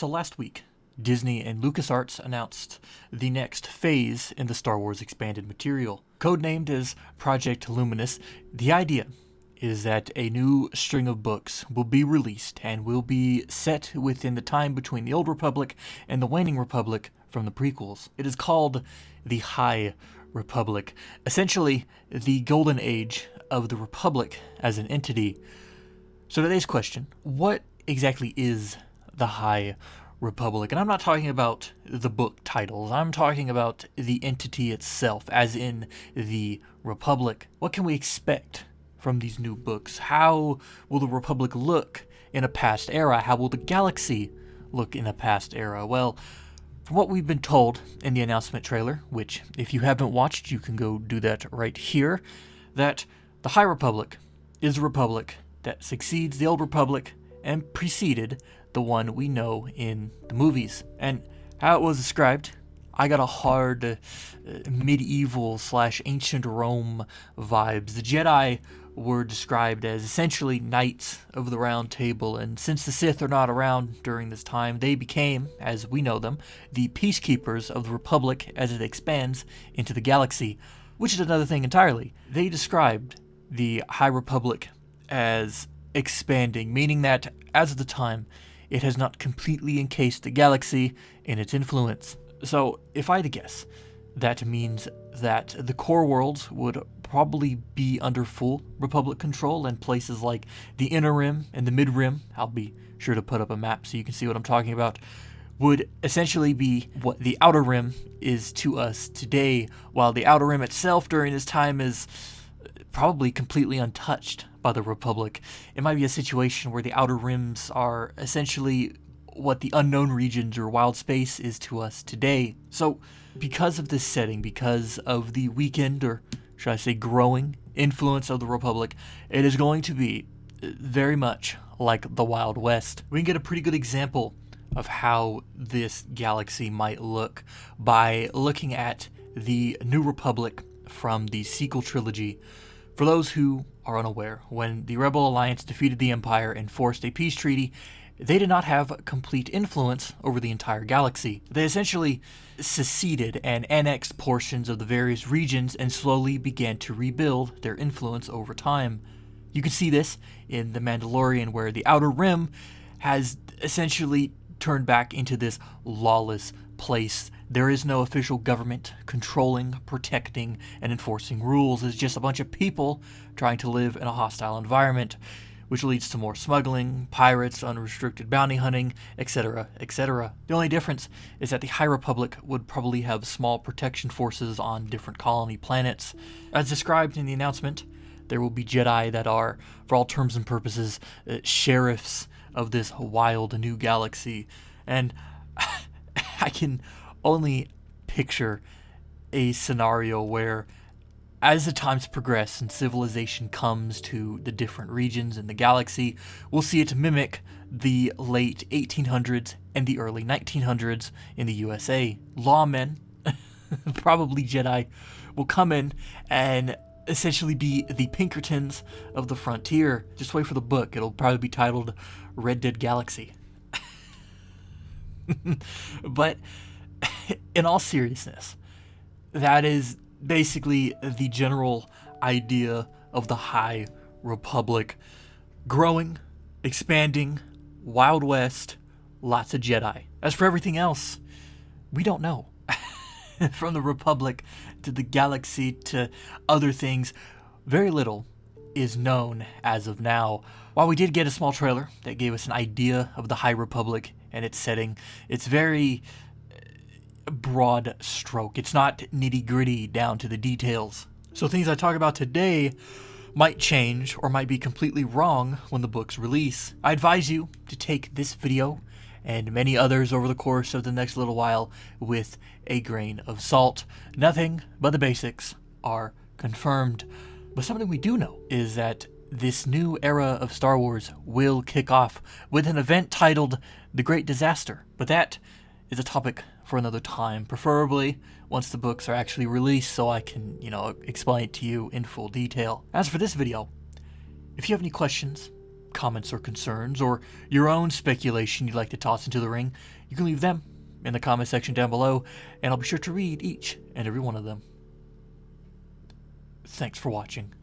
So last week, Disney and LucasArts announced the next phase in the Star Wars expanded material. Codenamed as Project Luminous, the idea is that a new string of books will be released and will be set within the time between the Old Republic and the Waning Republic from the prequels. It is called the High Republic, essentially the golden age of the Republic as an entity. So today's question, what exactly is the High Republic? And I'm not talking about the book titles, I'm talking about the entity itself, as in the Republic. What can we expect from these new books? How will the Republic look in a past era? How will the galaxy look in a past era? Well, from what we've been told in the announcement trailer, which if you haven't watched, you can go do that right here, that the High Republic is a republic that succeeds the Old Republic and preceded the one we know in the movies. And how it was described, I got a hard medieval/ancient Rome vibes. The Jedi were described as essentially knights of the Round Table, and since the Sith are not around during this time, they became, as we know them, the peacekeepers of the Republic as it expands into the galaxy, which is another thing entirely. They described the High Republic as expanding, meaning that, as of the time, it has not completely encased the galaxy in its influence. So, if I had to guess, that means that the core worlds would probably be under full Republic control, and places like the Inner Rim and the Mid Rim, I'll be sure to put up a map so you can see what I'm talking about, would essentially be what the Outer Rim is to us today, while the Outer Rim itself during this time is probably completely untouched by the Republic. It might be a situation where the Outer Rims are essentially what the unknown regions or wild space is to us today. So, because of this setting, because of the weakened, or should I say growing, influence of the Republic, it is going to be very much like the Wild West. We can get a pretty good example of how this galaxy might look by looking at the New Republic from the sequel trilogy. For those who are unaware, when the Rebel Alliance defeated the Empire and forced a peace treaty, they did not have complete influence over the entire galaxy. They essentially seceded and annexed portions of the various regions and slowly began to rebuild their influence over time. You can see this in The Mandalorian, where the Outer Rim has essentially turned back into this lawless place. There is no official government controlling, protecting, and enforcing rules. It's just a bunch of people trying to live in a hostile environment, which leads to more smuggling, pirates, unrestricted bounty hunting, etc., etc. The only difference is that the High Republic would probably have small protection forces on different colony planets. As described in the announcement, there will be Jedi that are, for all terms and purposes, sheriffs of this wild new galaxy. And I can only picture a scenario where, as the times progress and civilization comes to the different regions in the galaxy, we'll see it mimic the late 1800s and the early 1900s in the USA. Lawmen, probably Jedi, will come in and essentially be the Pinkertons of the frontier. Just wait for the book. It'll probably be titled Red Dead Galaxy. But in all seriousness, that is basically the general idea of the High Republic. Growing, expanding, Wild West, lots of Jedi. As for everything else, we don't know. From the Republic to the galaxy to other things, very little is known as of now. While we did get a small trailer that gave us an idea of the High Republic and its setting, it's very broad stroke. It's not nitty-gritty down to the details. So things I talk about today might change or might be completely wrong when the books release. I advise you to take this video and many others over the course of the next little while with a grain of salt. Nothing but the basics are confirmed. But something we do know is that this new era of Star Wars will kick off with an event titled The Great Disaster. But that is a topic for another time, preferably once the books are actually released so I can, explain it to you in full detail. As for this video, if you have any questions, comments or concerns, or your own speculation you'd like to toss into the ring, you can leave them in the comment section down below, and I'll be sure to read each and every one of them. Thanks for watching.